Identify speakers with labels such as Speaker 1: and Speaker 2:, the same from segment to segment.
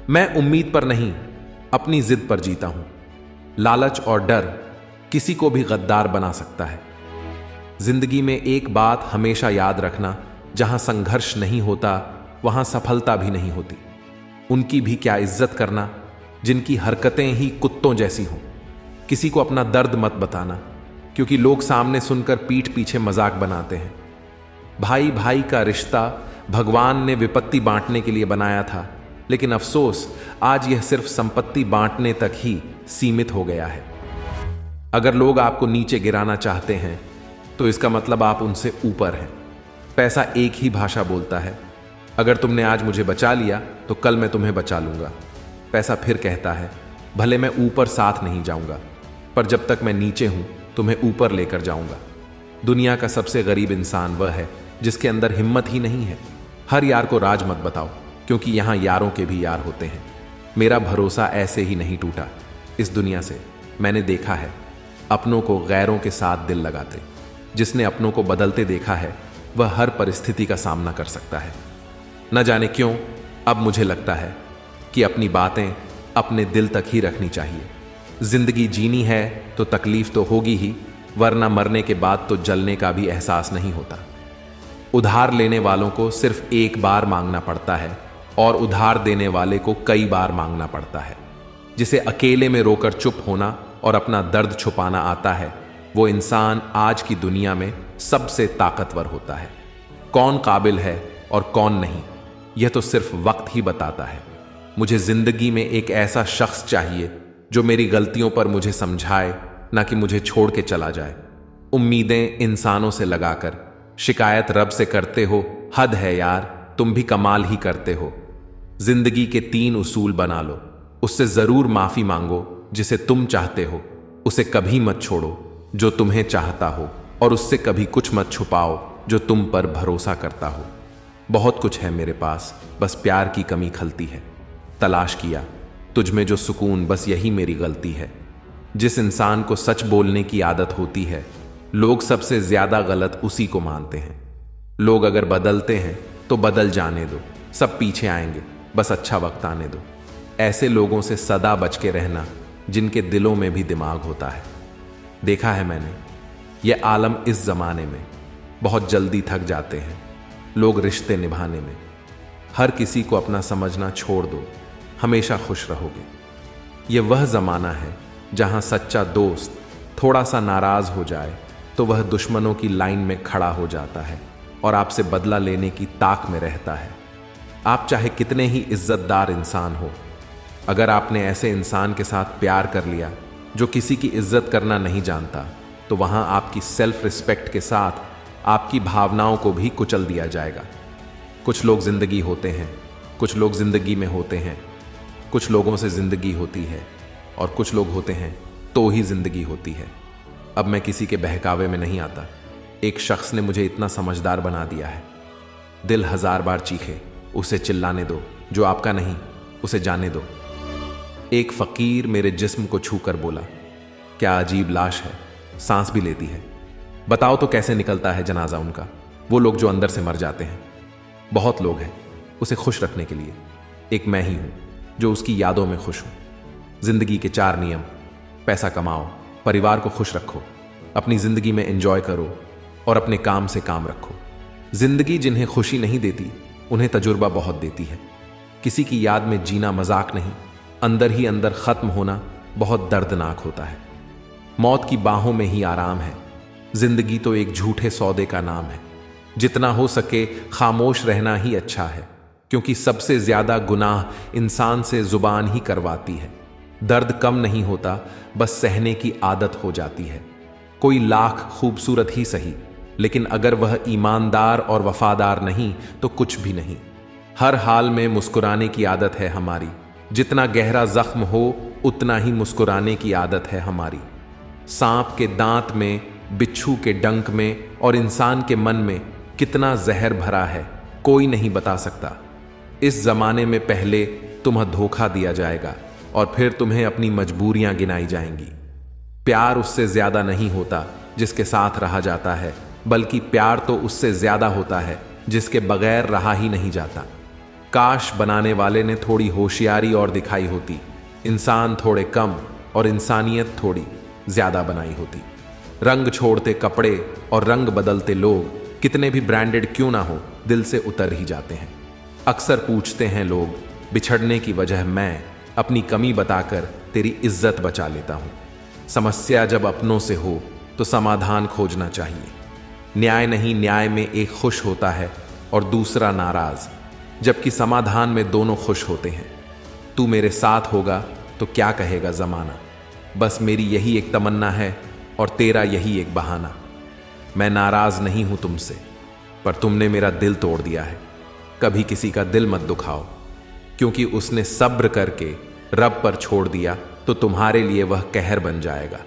Speaker 1: मैं उम्मीद पर नहीं, अपनी जिद पर जीता हूं। लालच और डर किसी को भी गद्दार बना सकता है। जिंदगी में एक बात हमेशा याद रखना, जहां संघर्ष नहीं होता वहां सफलता भी नहीं होती। उनकी भी क्या इज्जत करना जिनकी हरकतें ही कुत्तों जैसी हों। किसी को अपना दर्द मत बताना, क्योंकि लोग सामने सुनकर पीठ पीछे मजाक बनाते हैं। भाई भाई का रिश्ता भगवान ने विपत्ति बांटने के लिए बनाया था, लेकिन अफसोस आज यह सिर्फ संपत्ति बांटने तक ही सीमित हो गया है। अगर लोग आपको नीचे गिराना चाहते हैं तो इसका मतलब आप उनसे ऊपर हैं। पैसा एक ही भाषा बोलता है। अगर तुमने आज मुझे बचा लिया तो कल मैं तुम्हें बचा लूंगा। पैसा फिर कहता है, भले मैं ऊपर साथ नहीं जाऊंगा, पर जब तक मैं नीचे हूं तुम्हें ऊपर लेकर जाऊंगा। दुनिया का सबसे गरीब इंसान वह है जिसके अंदर हिम्मत ही नहीं है। हर यार को राज मत बताओ, क्योंकि यहां यारों के भी यार होते हैं। मेरा भरोसा ऐसे ही नहीं टूटा इस दुनिया से। मैंने देखा है अपनों को गैरों के साथ दिल लगाते। जिसने अपनों को बदलते देखा है वह हर परिस्थिति का सामना कर सकता है। न जाने क्यों अब मुझे लगता है कि अपनी बातें अपने दिल तक ही रखनी चाहिए। जिंदगी जीनी है तो तकलीफ तो होगी ही, वरना मरने के बाद तो जलने का भी एहसास नहीं होता। उधार लेने वालों को सिर्फ एक बार मांगना पड़ता है और उधार देने वाले को कई बार मांगना पड़ता है। जिसे अकेले में रोकर चुप होना और अपना दर्द छुपाना आता है, वो इंसान आज की दुनिया में सबसे ताकतवर होता है। कौन काबिल है और कौन नहीं, यह तो सिर्फ वक्त ही बताता है। मुझे जिंदगी में एक ऐसा शख्स चाहिए जो मेरी गलतियों पर मुझे समझाए, ना कि मुझे छोड़ के चला जाए। उम्मीदें इंसानों से लगाकर शिकायत रब से करते हो, हद है यार, तुम भी कमाल ही करते हो। जिंदगी के 3 उसूल बना लो, उससे जरूर माफी मांगो जिसे तुम चाहते हो, उसे कभी मत छोड़ो जो तुम्हें चाहता हो, और उससे कभी कुछ मत छुपाओ जो तुम पर भरोसा करता हो। बहुत कुछ है मेरे पास, बस प्यार की कमी खलती है। तलाश किया तुझ में जो सुकून, बस यही मेरी गलती है। जिस इंसान को सच बोलने की आदत होती है, लोग सबसे ज्यादा गलत उसी को मानते हैं। लोग अगर बदलते हैं तो बदल जाने दो, सब पीछे आएंगे, बस अच्छा वक्त आने दो। ऐसे लोगों से सदा बच के रहना जिनके दिलों में भी दिमाग होता है। देखा है मैंने, ये आलम इस जमाने में बहुत जल्दी थक जाते हैं लोग रिश्ते निभाने में। हर किसी को अपना समझना छोड़ दो, हमेशा खुश रहोगे। ये वह जमाना है जहां सच्चा दोस्त थोड़ा सा नाराज हो जाए तो वह दुश्मनों की लाइन में खड़ा हो जाता है और आपसे बदला लेने की ताक में रहता है। आप चाहे कितने ही इज्जतदार इंसान हो, अगर आपने ऐसे इंसान के साथ प्यार कर लिया जो किसी की इज्जत करना नहीं जानता, तो वहां आपकी सेल्फ रिस्पेक्ट के साथ आपकी भावनाओं को भी कुचल दिया जाएगा। कुछ लोग जिंदगी होते हैं, कुछ लोग जिंदगी में होते हैं, कुछ लोगों से जिंदगी होती है और कुछ लोग होते हैं तो ही जिंदगी होती है। अब मैं किसी के बहकावे में नहीं आता। एक शख्स ने मुझे इतना समझदार बना दिया है। दिल 1000 बार चीखे, उसे चिल्लाने दो, जो आपका नहीं उसे जाने दो। एक फकीर मेरे जिस्म को छूकर बोला, क्या अजीब लाश है, सांस भी लेती है। बताओ तो कैसे निकलता है जनाजा उनका, वो लोग जो अंदर से मर जाते हैं। बहुत लोग हैं उसे खुश रखने के लिए, एक मैं ही हूं जो उसकी यादों में खुश हूं। जिंदगी के 4 नियम: पैसा कमाओ, परिवार को खुश रखो, अपनी जिंदगी में एंजॉय करो और अपने काम से काम रखो। जिंदगी जिन्हें खुशी नहीं देती उन्हें तजुर्बा बहुत देती है। किसी की याद में जीना मजाक नहीं, अंदर ही अंदर खत्म होना बहुत दर्दनाक होता है। मौत की बाहों में ही आराम है। जिंदगी तो एक झूठे सौदे का नाम है। जितना हो सके खामोश रहना ही अच्छा है, क्योंकि सबसे ज्यादा गुनाह इंसान से जुबान ही करवाती है। दर्द कम नहीं होता, बस सहने की आदत हो जाती है। कोई लाख खूबसूरत ही सही, लेकिन अगर वह ईमानदार और वफादार नहीं तो कुछ भी नहीं। हर हाल में मुस्कुराने की आदत है हमारी। जितना गहरा जख्म हो उतना ही मुस्कुराने की आदत है हमारी। सांप के दांत में, बिच्छू के डंक में और इंसान के मन में कितना जहर भरा है कोई नहीं बता सकता। इस जमाने में पहले तुम्हें धोखा दिया जाएगा और फिर तुम्हें अपनी मजबूरियां गिनाई जाएंगी। प्यार उससे ज्यादा नहीं होता जिसके साथ रहा जाता है, बल्कि प्यार तो उससे ज्यादा होता है जिसके बगैर रहा ही नहीं जाता। काश बनाने वाले ने थोड़ी होशियारी और दिखाई होती, इंसान थोड़े कम और इंसानियत थोड़ी ज्यादा बनाई होती। रंग छोड़ते कपड़े और रंग बदलते लोग कितने भी ब्रांडेड क्यों ना हो, दिल से उतर ही जाते हैं। अक्सर पूछते हैं लोग, बिछड़ने की वजह मैं अपनी कमी बताकर तेरी इज्जत बचा लेता हूं। समस्या जब अपनों से हो तो समाधान खोजना चाहिए। न्याय नहीं, न्याय में एक खुश होता है और दूसरा नाराज, जबकि समाधान में दोनों खुश होते हैं। तू मेरे साथ होगा तो क्या कहेगा जमाना, बस मेरी यही एक तमन्ना है और तेरा यही एक बहाना। मैं नाराज नहीं हूं तुमसे, पर तुमने मेरा दिल तोड़ दिया है। कभी किसी का दिल मत दुखाओ, क्योंकि उसने सब्र करके रब पर छोड़ दिया तो तुम्हारे लिए वह कहर बन जाएगा।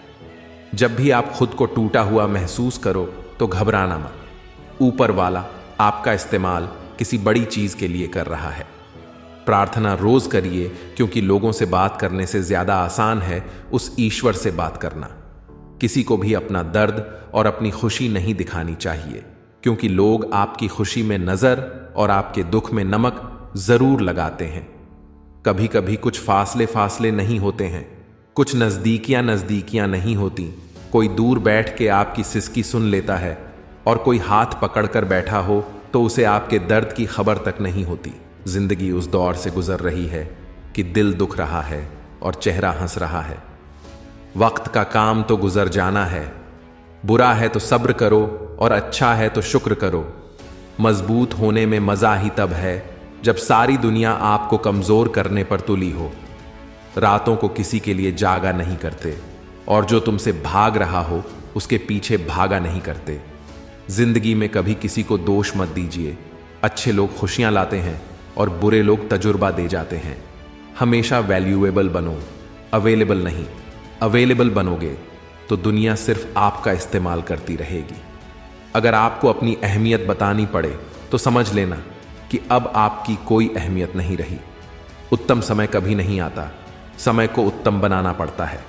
Speaker 1: जब भी आप खुद को टूटा हुआ महसूस करो तो घबराना मत। ऊपर वाला आपका इस्तेमाल किसी बड़ी चीज के लिए कर रहा है। प्रार्थना रोज करिए, क्योंकि लोगों से बात करने से ज्यादा आसान है उस ईश्वर से बात करना। किसी को भी अपना दर्द और अपनी खुशी नहीं दिखानी चाहिए, क्योंकि लोग आपकी खुशी में नजर और आपके दुख में नमक जरूर लगाते हैं। कभी कभी कुछ फासले नहीं होते हैं, कुछ नजदीकियां नहीं होती। कोई दूर बैठ के आपकी सिसकी सुन लेता है और कोई हाथ पकड़कर बैठा हो तो उसे आपके दर्द की खबर तक नहीं होती। जिंदगी उस दौर से गुजर रही है कि दिल दुख रहा है और चेहरा हंस रहा है। वक्त का काम तो गुजर जाना है, बुरा है तो सब्र करो और अच्छा है तो शुक्र करो। मजबूत होने में मजा ही तब है जब सारी दुनिया आपको कमजोर करने पर तुली हो। रातों को किसी के लिए जागा नहीं करते, और जो तुमसे भाग रहा हो उसके पीछे भागा नहीं करते। जिंदगी में कभी किसी को दोष मत दीजिए। अच्छे लोग खुशियां लाते हैं और बुरे लोग तजुर्बा दे जाते हैं। हमेशा वैल्यूएबल बनो, अवेलेबल नहीं। अवेलेबल बनोगे तो दुनिया सिर्फ आपका इस्तेमाल करती रहेगी। अगर आपको अपनी अहमियत बतानी पड़े तो समझ लेना कि अब आपकी कोई अहमियत नहीं रही। उत्तम समय कभी नहीं आता, समय को उत्तम बनाना पड़ता है।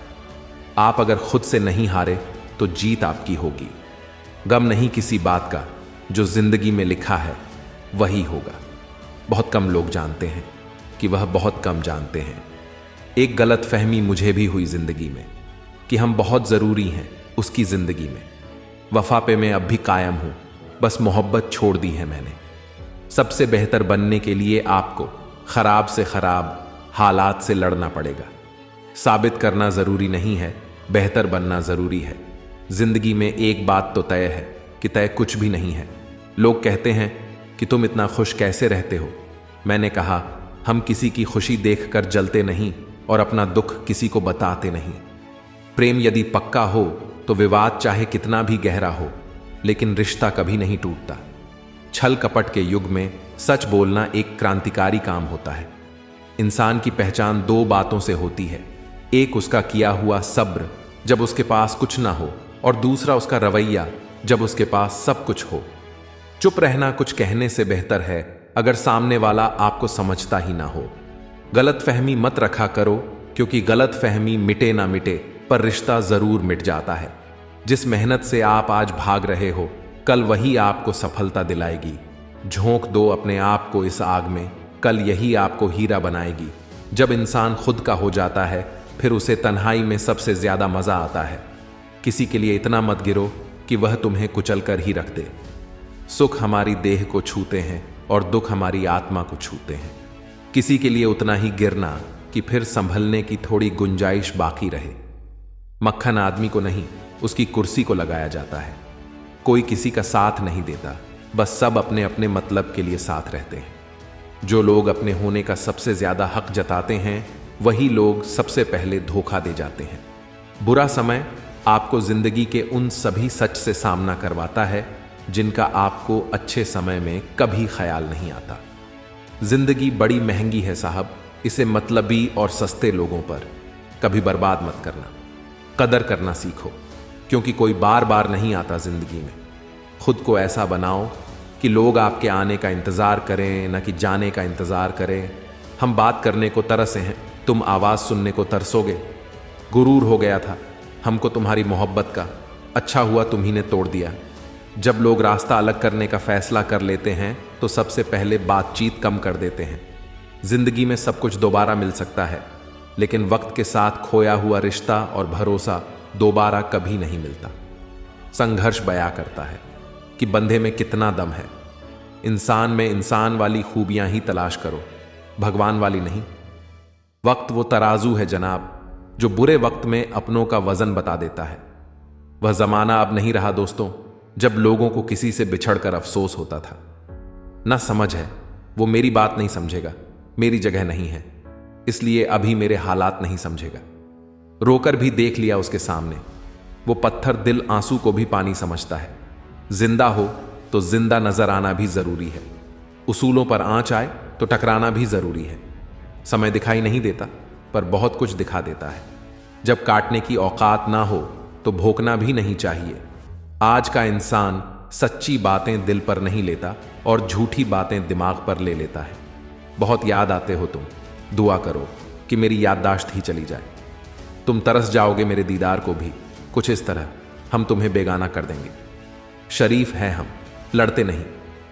Speaker 1: आप अगर खुद से नहीं हारे तो जीत आपकी होगी। गम नहीं किसी बात का, जो जिंदगी में लिखा है वही होगा। बहुत कम लोग जानते हैं कि वह बहुत कम जानते हैं। एक गलत फहमी मुझे भी हुई जिंदगी में कि हम बहुत ज़रूरी हैं उसकी ज़िंदगी में। वफा पे मैं अब भी कायम हूँ, बस मोहब्बत छोड़ दी है मैंने। सबसे बेहतर बनने के लिए आपको ख़राब से ख़राब हालात से लड़ना पड़ेगा। साबित करना ज़रूरी नहीं है, बेहतर बनना ज़रूरी है। ज़िंदगी में एक बात तो तय है कि तय कुछ भी नहीं है। लोग कहते हैं कि तुम इतना खुश कैसे रहते हो। मैंने कहा, हम किसी की खुशी देखकर जलते नहीं और अपना दुख किसी को बताते नहीं। प्रेम यदि पक्का हो तो विवाद चाहे कितना भी गहरा हो, लेकिन रिश्ता कभी नहीं टूटता। छल कपट के युग में सच बोलना एक क्रांतिकारी काम होता है। इंसान की पहचान दो बातों से होती है, एक उसका किया हुआ सब्र जब उसके पास कुछ ना हो, और दूसरा उसका रवैया जब उसके पास सब कुछ हो। चुप रहना कुछ कहने से बेहतर है अगर सामने वाला आपको समझता ही ना हो। गलत फहमी मत रखा करो, क्योंकि गलत फहमी मिटे ना मिटे पर रिश्ता जरूर मिट जाता है। जिस मेहनत से आप आज भाग रहे हो, कल वही आपको सफलता दिलाएगी। झोंक दो अपने आप को इस आग में, कल यही आपको हीरा बनाएगी। जब इंसान खुद का हो जाता है, फिर उसे तन्हाई में सबसे ज्यादा मजा आता है। किसी के लिए इतना मत गिरो कि वह तुम्हें कुचल कर ही रख दे। सुख हमारी देह को छूते हैं और दुख हमारी आत्मा को छूते हैं। किसी के लिए उतना ही गिरना कि फिर संभलने की थोड़ी गुंजाइश बाकी रहे। मक्खन आदमी को नहीं, उसकी कुर्सी को लगाया जाता है। कोई किसी का साथ नहीं देता, बस सब अपने अपने मतलब के लिए साथ रहते हैं। जो लोग अपने होने का सबसे ज्यादा हक जताते हैं, वही लोग सबसे पहले धोखा दे जाते हैं। बुरा समय आपको जिंदगी के उन सभी सच से सामना करवाता है जिनका आपको अच्छे समय में कभी ख्याल नहीं आता। जिंदगी बड़ी महंगी है साहब, इसे मतलबी और सस्ते लोगों पर कभी बर्बाद मत करना। कदर करना सीखो, क्योंकि कोई बार बार नहीं आता जिंदगी में। खुद को ऐसा बनाओ कि लोग आपके आने का इंतज़ार करें, न कि जाने का इंतज़ार करें। हम बात करने को तरसे हैं, तुम आवाज़ सुनने को तरसोगे। गुरूर हो गया था हमको तुम्हारी मोहब्बत का, अच्छा हुआ तुम्ही ने तोड़ दिया। जब लोग रास्ता अलग करने का फैसला कर लेते हैं तो सबसे पहले बातचीत कम कर देते हैं। जिंदगी में सब कुछ दोबारा मिल सकता है, लेकिन वक्त के साथ खोया हुआ रिश्ता और भरोसा दोबारा कभी नहीं मिलता। संघर्ष बयां करता है कि बंधे में कितना दम है। इंसान में इंसान वाली खूबियां ही तलाश करो, भगवान वाली नहीं। वक्त वो तराजू है जनाब, जो बुरे वक्त में अपनों का वजन बता देता है। वह जमाना अब नहीं रहा दोस्तों, जब लोगों को किसी से बिछड़कर अफसोस होता था। ना समझ है, वो मेरी बात नहीं समझेगा, मेरी जगह नहीं है, इसलिए अभी मेरे हालात नहीं समझेगा। रोकर भी देख लिया उसके सामने, वो पत्थर दिल आंसू को भी पानी समझता है। जिंदा हो तो जिंदा नजर आना भी जरूरी है। उसूलों पर आंच आए तो टकराना भी जरूरी है। समय दिखाई नहीं देता, पर बहुत कुछ दिखा देता है। जब काटने की औकात ना हो तो भोंकना भी नहीं चाहिए। आज का इंसान सच्ची बातें दिल पर नहीं लेता और झूठी बातें दिमाग पर ले लेता है। बहुत याद आते हो तुम, दुआ करो कि मेरी याददाश्त ही चली जाए। तुम तरस जाओगे मेरे दीदार को भी, कुछ इस तरह हम तुम्हें बेगाना कर देंगे। शरीफ हैं हम, लड़ते नहीं,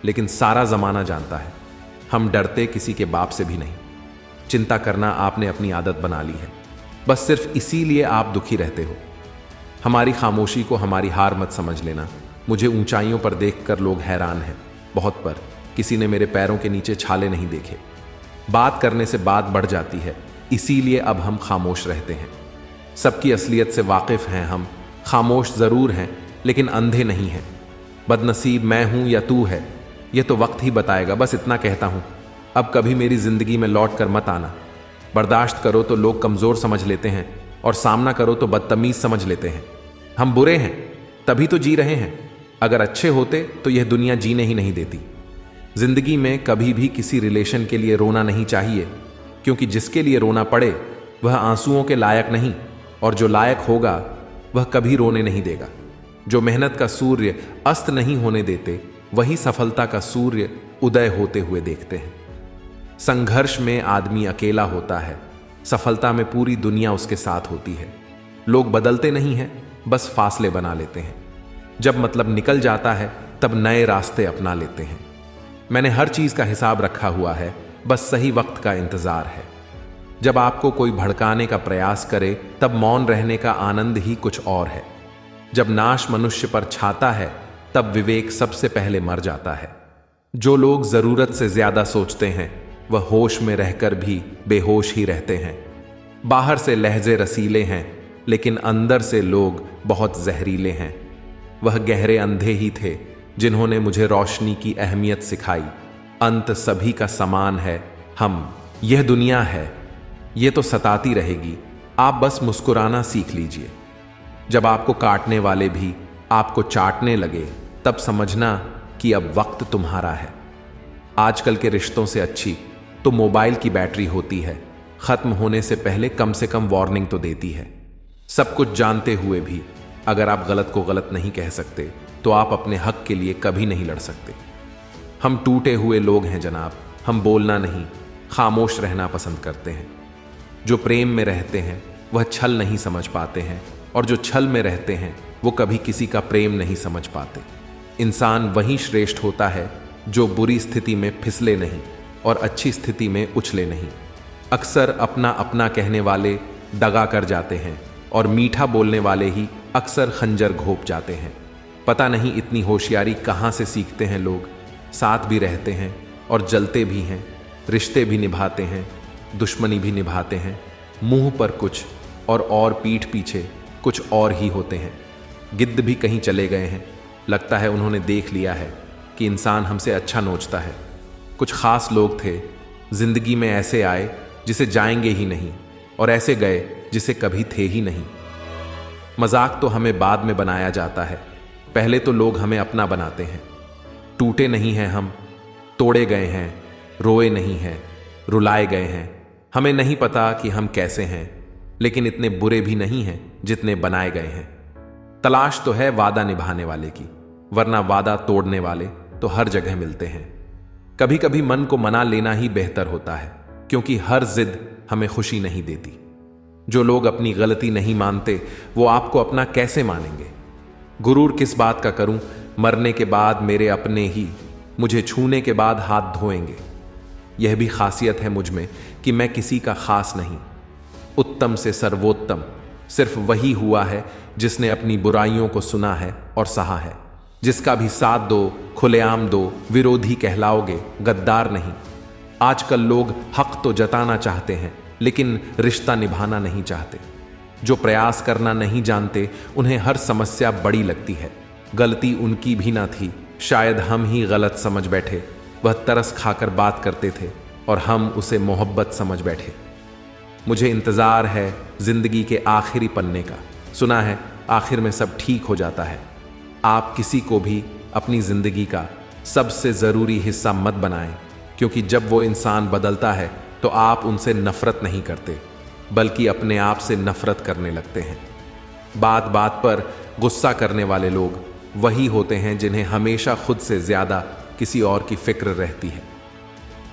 Speaker 1: लेकिन सारा जमाना जानता है हम डरते किसी के बाप से भी नहीं। चिंता करना आपने अपनी आदत बना ली है, बस सिर्फ इसीलिए आप दुखी रहते हो। हमारी खामोशी को हमारी हार मत समझ लेना। मुझे ऊंचाइयों पर देखकर लोग हैरान हैं, बहुत, पर किसी ने मेरे पैरों के नीचे छाले नहीं देखे। बात करने से बात बढ़ जाती है, इसीलिए अब हम खामोश रहते हैं। सबकी असलियत से वाकिफ हैं हम, खामोश जरूर हैं लेकिन अंधे नहीं हैं। बदनसीब मैं हूं या तू है, यह तो वक्त ही बताएगा। बस इतना कहता हूं, अब कभी मेरी जिंदगी में लौट कर मत आना। बर्दाश्त करो तो लोग कमजोर समझ लेते हैं, और सामना करो तो बदतमीज समझ लेते हैं। हम बुरे हैं तभी तो जी रहे हैं, अगर अच्छे होते तो यह दुनिया जीने ही नहीं देती। जिंदगी में कभी भी किसी रिलेशन के लिए रोना नहीं चाहिए, क्योंकि जिसके लिए रोना पड़े वह आंसुओं के लायक नहीं, और जो लायक होगा वह कभी रोने नहीं देगा। जो मेहनत का सूर्य अस्त नहीं होने देते, वही सफलता का सूर्य उदय होते हुए देखते हैं। संघर्ष में आदमी अकेला होता है, सफलता में पूरी दुनिया उसके साथ होती है। लोग बदलते नहीं हैं, बस फासले बना लेते हैं। जब मतलब निकल जाता है तब नए रास्ते अपना लेते हैं। मैंने हर चीज का हिसाब रखा हुआ है, बस सही वक्त का इंतजार है। जब आपको कोई भड़काने का प्रयास करे तब मौन रहने का आनंद ही कुछ और है। जब नाश मनुष्य पर छाता है तब विवेक सबसे पहले मर जाता है। जो लोग जरूरत से ज्यादा सोचते हैं वह होश में रहकर भी बेहोश ही रहते हैं। बाहर से लहजे रसीले हैं, लेकिन अंदर से लोग बहुत जहरीले हैं। वह गहरे अंधे ही थे जिन्होंने मुझे रोशनी की अहमियत सिखाई। अंत सभी का समान है, हम, यह दुनिया है, यह तो सताती रहेगी, आप बस मुस्कुराना सीख लीजिए। जब आपको काटने वाले भी आपको चाटने लगे तब समझना कि अब वक्त तुम्हारा है। आजकल के रिश्तों से अच्छी तो मोबाइल की बैटरी होती है, खत्म होने से पहले कम से कम वार्निंग तो देती है। सब कुछ जानते हुए भी अगर आप गलत को गलत नहीं कह सकते तो आप अपने हक के लिए कभी नहीं लड़ सकते। हम टूटे हुए लोग हैं जनाब, हम बोलना नहीं, खामोश रहना पसंद करते हैं। जो प्रेम में रहते हैं वह छल नहीं समझ पाते हैं, और जो छल में रहते हैं वो कभी किसी का प्रेम नहीं समझ पाते। इंसान वही श्रेष्ठ होता है जो बुरी स्थिति में फिसले नहीं और अच्छी स्थिति में उछले नहीं। अक्सर अपना अपना कहने वाले दगा कर जाते हैं, और मीठा बोलने वाले ही अक्सर खंजर घोंप जाते हैं। पता नहीं इतनी होशियारी कहाँ से सीखते हैं लोग। साथ भी रहते हैं और जलते भी हैं, रिश्ते भी निभाते हैं, दुश्मनी भी निभाते हैं। मुंह पर कुछ और पीठ पीछे कुछ और ही होते हैं। गिद्ध भी कहीं चले गए हैं, लगता है उन्होंने देख लिया है कि इंसान हमसे अच्छा नोचता है। कुछ खास लोग थे, जिंदगी में ऐसे आए जिसे जाएंगे ही नहीं, और ऐसे गए जिसे कभी थे ही नहीं। मजाक तो हमें बाद में बनाया जाता है, पहले तो लोग हमें अपना बनाते हैं। टूटे नहीं हैं हम, तोड़े गए हैं, रोए नहीं हैं, रुलाए गए हैं। हमें नहीं पता कि हम कैसे हैं, लेकिन इतने बुरे भी नहीं हैं जितने बनाए गए हैं। तलाश तो है वादा निभाने वाले की, वरना वादा तोड़ने वाले तो हर जगह मिलते हैं। कभी कभी मन को मना लेना ही बेहतर होता है, क्योंकि हर जिद हमें खुशी नहीं देती। जो लोग अपनी गलती नहीं मानते वो आपको अपना कैसे मानेंगे। गुरूर किस बात का करूं, मरने के बाद मेरे अपने ही मुझे छूने के बाद हाथ धोएंगे। यह भी खासियत है मुझ में कि मैं किसी का खास नहीं। उत्तम से सर्वोत्तम सिर्फ वही हुआ है जिसने अपनी बुराइयों को सुना है और सहा है। जिसका भी साथ दो, खुलेआम दो, विरोधी कहलाओगे, गद्दार नहीं। आजकल लोग हक तो जताना चाहते हैं लेकिन रिश्ता निभाना नहीं चाहते। जो प्रयास करना नहीं जानते उन्हें हर समस्या बड़ी लगती है। गलती उनकी भी ना थी, शायद हम ही गलत समझ बैठे। वह तरस खाकर बात करते थे और हम उसे मोहब्बत समझ बैठे। मुझे इंतज़ार है जिंदगी के आखिरी पन्ने का। सुना है आखिर में सब ठीक हो जाता है। आप किसी को भी अपनी जिंदगी का सबसे ज़रूरी हिस्सा मत बनाएं, क्योंकि जब वो इंसान बदलता है तो आप उनसे नफरत नहीं करते बल्कि अपने आप से नफरत करने लगते हैं। बात बात पर गुस्सा करने वाले लोग वही होते हैं जिन्हें हमेशा खुद से ज़्यादा किसी और की फिक्र रहती है।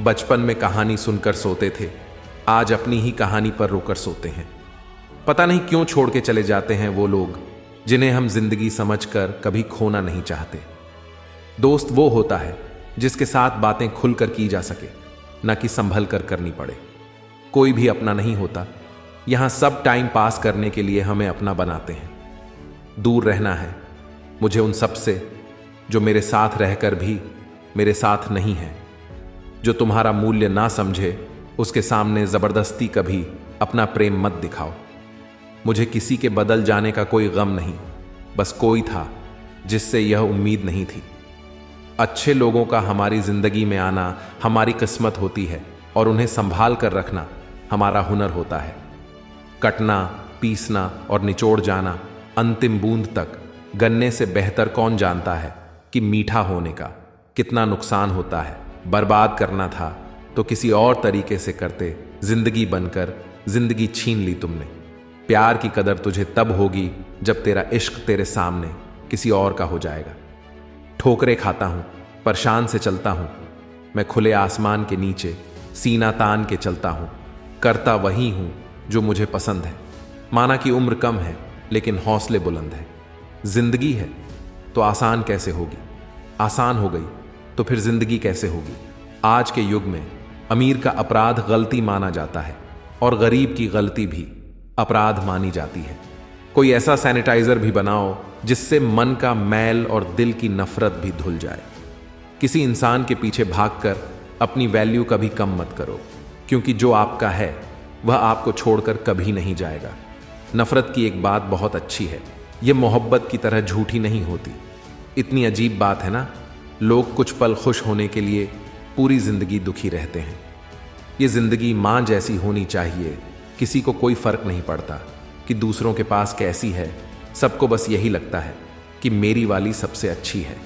Speaker 1: बचपन में कहानी सुनकर सोते थे, आज अपनी ही कहानी पर रोकर सोते हैं। पता नहीं क्यों छोड़ के चले जाते हैं वो लोग जिन्हें हम जिंदगी समझकर कभी खोना नहीं चाहते। दोस्त वो होता है जिसके साथ बातें खुलकर की जा सके, न कि संभल कर करनी पड़े। कोई भी अपना नहीं होता, यहां सब टाइम पास करने के लिए हमें अपना बनाते हैं। दूर रहना है मुझे उन सब से जो मेरे साथ रहकर भी मेरे साथ नहीं है। जो तुम्हारा मूल्य ना समझे उसके सामने जबरदस्ती कभी अपना प्रेम मत दिखाओ। मुझे किसी के बदल जाने का कोई गम नहीं, बस कोई था जिससे यह उम्मीद नहीं थी। अच्छे लोगों का हमारी जिंदगी में आना हमारी किस्मत होती है और उन्हें संभाल कर रखना हमारा हुनर होता है। कटना, पीसना और निचोड़ जाना अंतिम बूंद तक गन्ने से बेहतर कौन जानता है कि मीठा होने का कितना नुकसान होता है। बर्बाद करना था तो किसी और तरीके से करते, जिंदगी बनकर जिंदगी छीन ली तुमने। प्यार की कदर तुझे तब होगी जब तेरा इश्क तेरे सामने किसी और का हो जाएगा। ठोकरे खाता हूं पर शान से चलता हूं, मैं खुले आसमान के नीचे सीना तान के चलता हूं। करता वही हूं जो मुझे पसंद है। माना कि उम्र कम है लेकिन हौसले बुलंद है। जिंदगी है तो आसान कैसे होगी, आसान हो गई तो फिर जिंदगी कैसे होगी। आज के युग में अमीर का अपराध गलती माना जाता है और गरीब की गलती भी अपराध मानी जाती है। कोई ऐसा सैनिटाइजर भी बनाओ जिससे मन का मैल और दिल की नफरत भी धुल जाए। किसी इंसान के पीछे भागकर अपनी वैल्यू कभी कम मत करो, क्योंकि जो आपका है वह आपको छोड़कर कभी नहीं जाएगा। नफरत की एक बात बहुत अच्छी है, यह मोहब्बत की तरह झूठी नहीं होती। इतनी अजीब बात है ना, लोग कुछ पल खुश होने के लिए पूरी जिंदगी दुखी रहते हैं। ये जिंदगी माँ जैसी होनी चाहिए, किसी को कोई फर्क नहीं पड़ता कि दूसरों के पास कैसी है। सबको बस यही लगता है कि मेरी वाली सबसे अच्छी है।